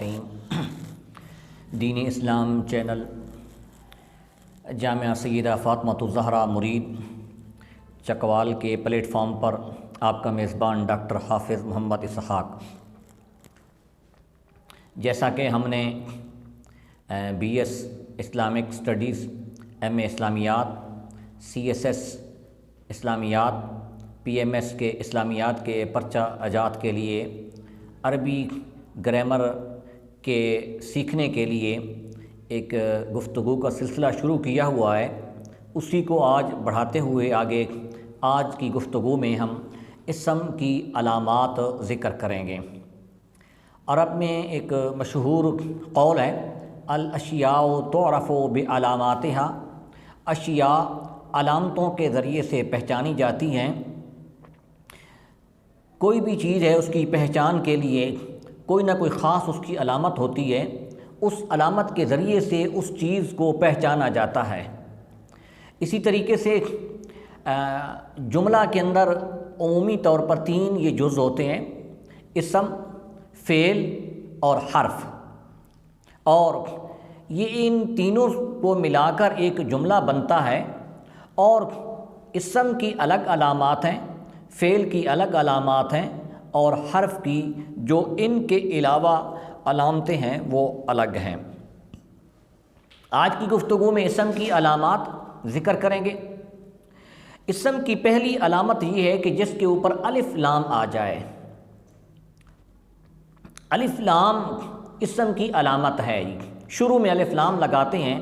الرحیم۔ دین اسلام چینل جامعہ سیدہ فاطمۃ الزہرا مرید چکوال کے پلیٹ فارم پر آپ کا میزبان ڈاکٹر حافظ محمد اسحاق۔ جیسا کہ ہم نے B S Islamic studies, M A اسلامیات، سی ایس ایس اسلامیات، پی ایم ایس کے اسلامیات کے پرچہ اجات کے لیے عربی گرامر کے سیکھنے کے لیے ایک گفتگو کا سلسلہ شروع کیا ہوا ہے، اسی کو آج بڑھاتے ہوئے آگے آج کی گفتگو میں ہم اسم کی علامات ذکر کریں گے۔ عرب میں ایک مشہور قول ہے، الاشیاء تعرف بعلاماتها، اشیاء علامتوں کے ذریعے سے پہچانی جاتی ہیں۔ کوئی بھی چیز ہے، اس کی پہچان کے لیے کوئی نہ کوئی خاص اس کی علامت ہوتی ہے، اس علامت کے ذریعے سے اس چیز کو پہچانا جاتا ہے۔ اسی طریقے سے جملہ کے اندر عمومی طور پر 3 یہ جز ہوتے ہیں، اسم، فعل اور حرف، اور یہ ان تینوں کو ملا کر ایک جملہ بنتا ہے، اور اسم کی الگ علامات ہیں، فعل کی الگ علامات ہیں، اور حرف کی جو ان کے علاوہ علامتیں ہیں وہ الگ ہیں۔ آج کی گفتگو میں اسم کی علامات ذکر کریں گے۔ اسم کی پہلی علامت یہ ہے کہ جس کے اوپر الف لام آ جائے۔ الف لام اسم کی علامت ہے، شروع میں الف لام لگاتے ہیں،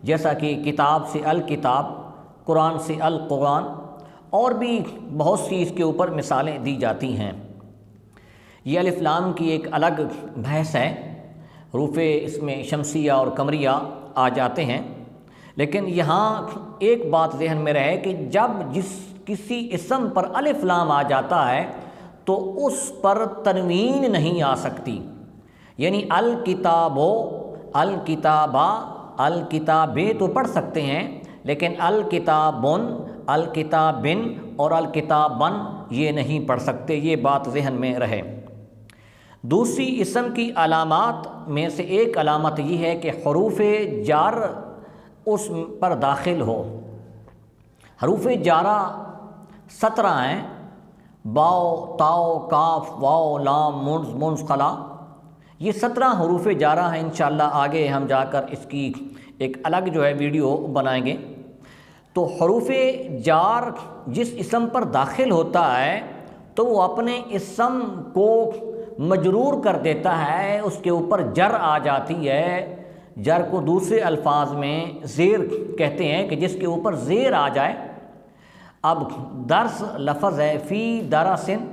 جیسا کہ کتاب سے الکتاب، قرآن سے القرآن، اور بھی بہت سی اس کے اوپر مثالیں دی جاتی ہیں۔ یہ الف لام کی ایک الگ بحث ہے، حروف اس میں شمسیہ اور قمریہ آ جاتے ہیں، لیکن یہاں ایک بات ذہن میں رہے کہ جب کسی اسم پر الف لام آ جاتا ہے تو اس پر تنوین نہیں آ سکتی، یعنی الکتابو، الکتابہ، الکتابے تو پڑھ سکتے ہیں، لیکن الکتابن، الکتابن اور الکتابن یہ نہیں پڑھ سکتے، یہ بات ذہن میں رہے۔ دوسری اسم کی علامات میں سے ایک علامت یہ ہے کہ حروف جار اس پر داخل ہو۔ حروف جارہ 17 ہیں، باء، تاء، کاف، واو، لام، منز، منزقلہ، یہ 17 حروف جارہ ہیں۔ انشاءاللہ آگے ہم جا کر اس کی ایک الگ جو ہے ویڈیو بنائیں گے۔ تو حروف جار جس اسم پر داخل ہوتا ہے تو وہ اپنے اسم کو مجرور کر دیتا ہے، اس کے اوپر جر آ جاتی ہے۔ جر کو دوسرے الفاظ میں زیر کہتے ہیں کہ جس کے اوپر زیر آ جائے۔ اب درس لفظ ہے فی درسن،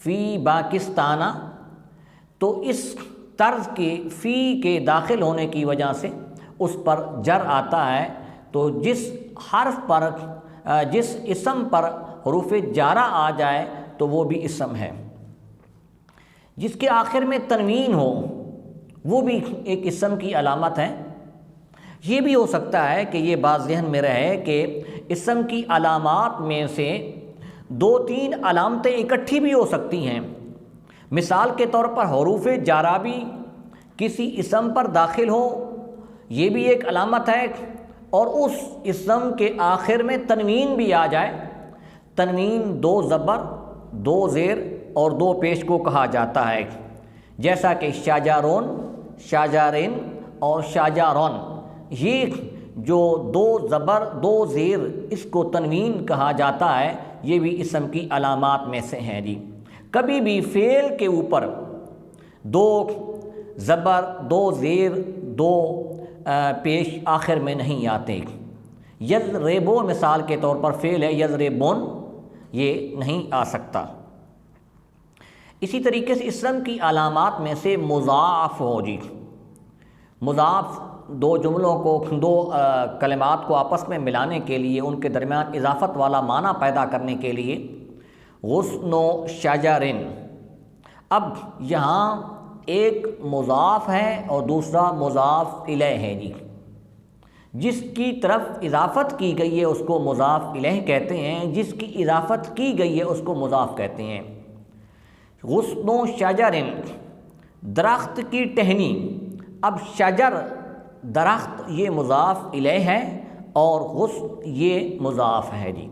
فی پاکستانہ، تو اس طرز کے فی کے داخل ہونے کی وجہ سے اس پر جر آتا ہے۔ تو جس حرف پر، جس اسم پر حروف جارہ آ جائے تو وہ بھی اسم ہے۔ جس کے آخر میں تنوین ہو وہ بھی ایک اسم کی علامت ہے۔ یہ بھی ہو سکتا ہے کہ یہ بات ذہن میں رہے کہ اسم کی علامات میں سے 2-3 علامتیں اکٹھی بھی ہو سکتی ہیں۔ مثال کے طور پر حروف جارہ بھی کسی اسم پر داخل ہو، یہ بھی ایک علامت ہے، اور اس اسم کے آخر میں تنوین بھی آ جائے۔ تنوین 2 زبر، 2 زیر اور 2 پیش کو کہا جاتا ہے، جیسا کہ شاجارون، شاجارین اور شاجارون، یہ جو 2 زبر 2 زیر اس کو تنوین کہا جاتا ہے، یہ بھی اسم کی علامات میں سے ہیں۔ جی کبھی بھی فعل کے اوپر 2 زبر 2 زیر 2 پیش آخر میں نہیں آتے۔ یضربو مثال کے طور پر فعل ہے، یضربون، یہ نہیں آ سکتا۔ اسی طریقے سے اسم کی علامات میں سے مضاعف ہو۔ جی مضاعف 2 جملوں کو، 2 کلمات کو آپس میں ملانے کے لیے، ان کے درمیان اضافت والا معنی پیدا کرنے کے لیے، غصن و شجرن۔ اب یہاں ایک مضاف ہے اور دوسرا مضاف الیہ ہے۔ جی جس کی طرف اضافت کی گئی ہے اس کو مضاف الیہ کہتے ہیں، جس کی اضافت کی گئی ہے اس کو مضاف کہتے ہیں۔ غصن و شجرن درخت کی ٹہنی، اب شجر درخت یہ مضاف الیہ ہے اور غصن یہ مضاف ہے جی۔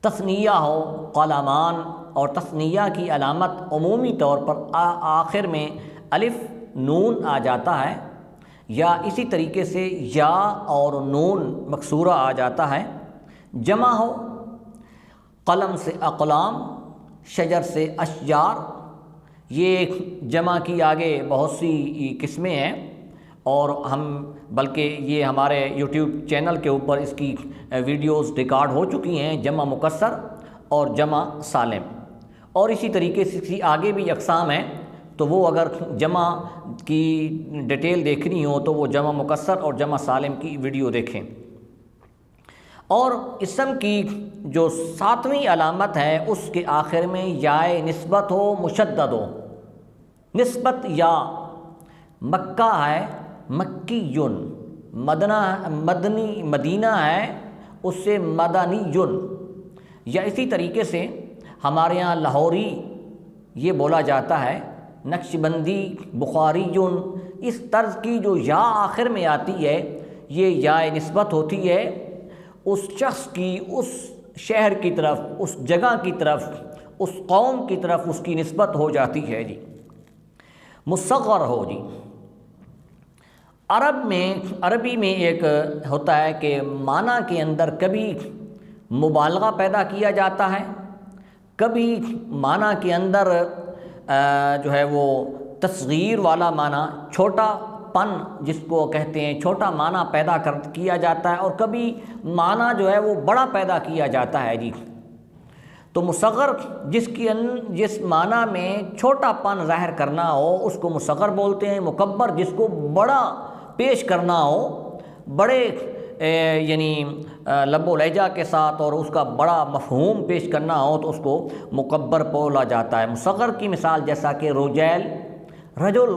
تثنیہ ہو قلمان، اور تثنیہ کی علامت عمومی طور پر آخر میں الف نون آ جاتا ہے، یا اسی طریقے سے یا اور نون مکسورہ آ جاتا ہے۔ جمع ہو قلم سے اقلام، شجر سے اشجار، یہ جمع کی آگے بہت سی قسمیں ہیں، اور ہم بلکہ یہ ہمارے یوٹیوب چینل کے اوپر اس کی ویڈیوز ریکارڈ ہو چکی ہیں، جمع مکسر اور جمع سالم، اور اسی طریقے سے اس کی آگے بھی اقسام ہیں، تو وہ اگر جمع کی ڈیٹیل دیکھنی ہو تو وہ جمع مکسر اور جمع سالم کی ویڈیو دیکھیں۔ اور اسم کی جو 7ویں علامت ہے اس کے آخر میں یائے نسبت ہو مشدد ہو، نسبت یا مکہ ہے مکیون، مدینہ ہے اس سے مدنیون، یا اسی طریقے سے ہمارے ہاں لاہوری یہ بولا جاتا ہے، نقشبندی بخاریون، اس طرز کی جو یا آخر میں آتی ہے یہ یا نسبت ہوتی ہے اس شخص کی، اس شہر کی طرف، اس جگہ کی طرف، اس قوم کی طرف اس کی نسبت ہو جاتی ہے جی۔ مصغر ہو جی، عربی میں ایک ہوتا ہے کہ معنی کے اندر کبھی مبالغہ پیدا کیا جاتا ہے، کبھی معنی کے اندر جو ہے وہ تصغیر والا معنی، چھوٹا پن جس کو کہتے ہیں، چھوٹا معنی پیدا کیا جاتا ہے، اور کبھی معنی جو ہے وہ بڑا پیدا کیا جاتا ہے جی۔ تو مصغر جس معنی میں چھوٹا پن ظاہر کرنا ہو اس کو مصغر بولتے ہیں، مکبر جس کو بڑا پیش کرنا ہو، بڑے یعنی لب و لہجہ کے ساتھ اور اس کا بڑا مفہوم پیش کرنا ہو تو اس کو مکبر بولا جاتا ہے۔ مصغر کی مثال جیسا کہ رجیل، رجل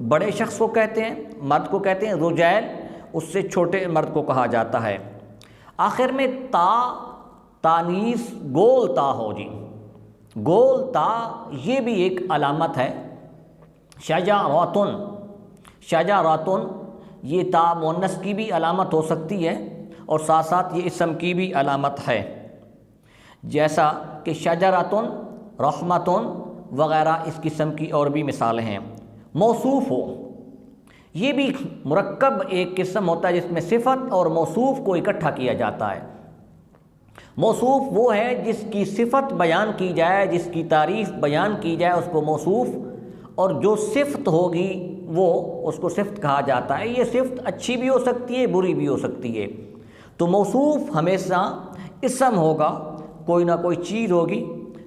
بڑے شخص کو کہتے ہیں، مرد کو کہتے ہیں، رجیل اس سے چھوٹے مرد کو کہا جاتا ہے۔ آخر میں تا تانیث گول تا ہو جی، گول تا یہ بھی ایک علامت ہے۔ شجاعتن، شجاعتن یہ تا مؤنث کی بھی علامت ہو سکتی ہے اور ساتھ ساتھ یہ اسم کی بھی علامت ہے، جیسا کہ شجرتن، رحمتن وغیرہ اس قسم کی اور بھی مثالیں ہیں۔ موصوف ہو، یہ بھی مرکب ایک قسم ہوتا ہے جس میں صفت اور موصوف کو اکٹھا کیا جاتا ہے۔ موصوف وہ ہے جس کی صفت بیان کی جائے، جس کی تعریف بیان کی جائے اس کو موصوف، اور جو صفت ہوگی وہ اس کو صفت کہا جاتا ہے۔ یہ صفت اچھی بھی ہو سکتی ہے، بری بھی ہو سکتی ہے۔ تو موصوف ہمیشہ اسم ہوگا، کوئی نہ کوئی چیز ہوگی،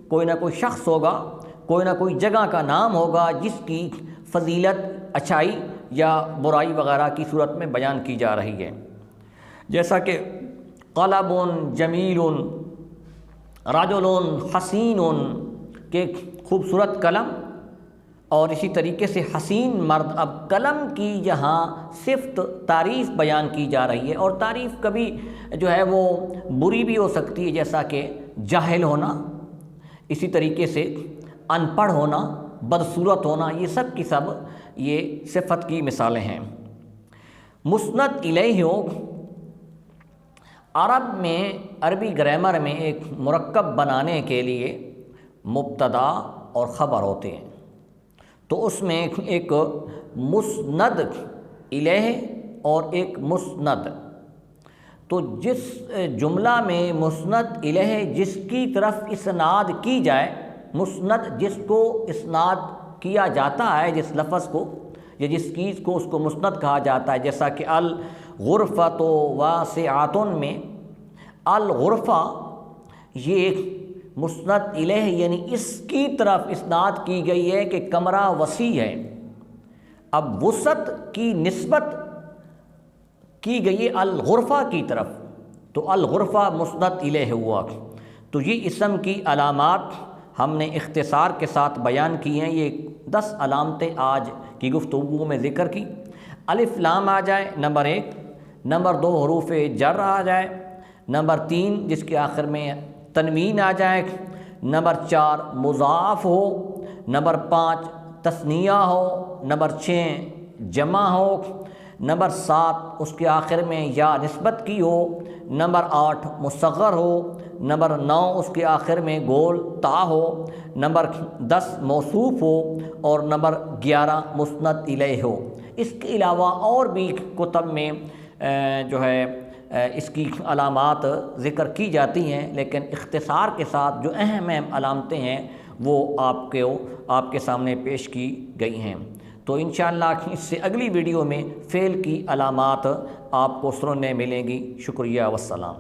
کوئی نہ کوئی شخص ہوگا، کوئی نہ کوئی جگہ کا نام ہوگا جس کی فضیلت، اچھائی یا برائی وغیرہ کی صورت میں بیان کی جا رہی ہے، جیسا کہ قلب جمیل، رجل حسین کہ خوبصورت قلم، اور اسی طریقے سے حسین مرد۔ اب قلم کی یہاں صفت تعریف بیان کی جا رہی ہے، اور تعریف کبھی جو ہے وہ بری بھی ہو سکتی ہے، جیسا کہ جاہل ہونا، اسی طریقے سے ان پڑھ ہونا، بدصورت ہونا، یہ سب کی سب یہ صفت کی مثالیں ہیں۔ مسند الیہ ہو، عربی گرامر میں ایک مرکب بنانے کے لیے مبتدا اور خبر ہوتے ہیں، تو اس میں ایک مسند الیہ اور ایک مسند، تو جس جملہ میں مسند الیہ جس کی طرف اسناد کی جائے، مسند جس کو اسناد کیا جاتا ہے، جس لفظ کو یا جس چیز کو، اس کو مسند کہا جاتا ہے، جیسا کہ الغرفۃ واسعۃ میں الغرفہ یہ ایک مسند الیہ یعنی اس کی طرف اسناد کی گئی ہے کہ کمرہ وسیع ہے۔ اب وسعت کی نسبت کی گئی ہے الغرفہ کی طرف، تو الغرفہ مسند الیہ ہوا۔ تو یہ اسم کی علامات ہم نے اختصار کے ساتھ بیان کی ہیں۔ یہ 10 علامتیں آج کی گفتگو میں ذکر کی۔ الف لام آ جائے نمبر 1، نمبر 2 حروف جر آ جائے، نمبر 3 جس کے آخر میں تنوین آ جائے، نمبر 4 مضاف ہو، نمبر 5 تثنیہ ہو، نمبر 6 جمع ہو، نمبر 7 اس کے آخر میں یا نسبت کی ہو، نمبر 8 مصغر ہو، نمبر 9 اس کے آخر میں گول تا ہو، نمبر 10 موصوف ہو، اور نمبر 11 مسند الیہ ہو۔ اس کے علاوہ اور بھی کتب میں جو ہے اس کی علامات ذکر کی جاتی ہیں، لیکن اختصار کے ساتھ جو اہم اہم علامتیں ہیں وہ آپ کے سامنے پیش کی گئی ہیں۔ تو انشاءاللہ اس سے اگلی ویڈیو میں فعل کی علامات آپ کو سننے ملیں گی۔ شکریہ والسلام۔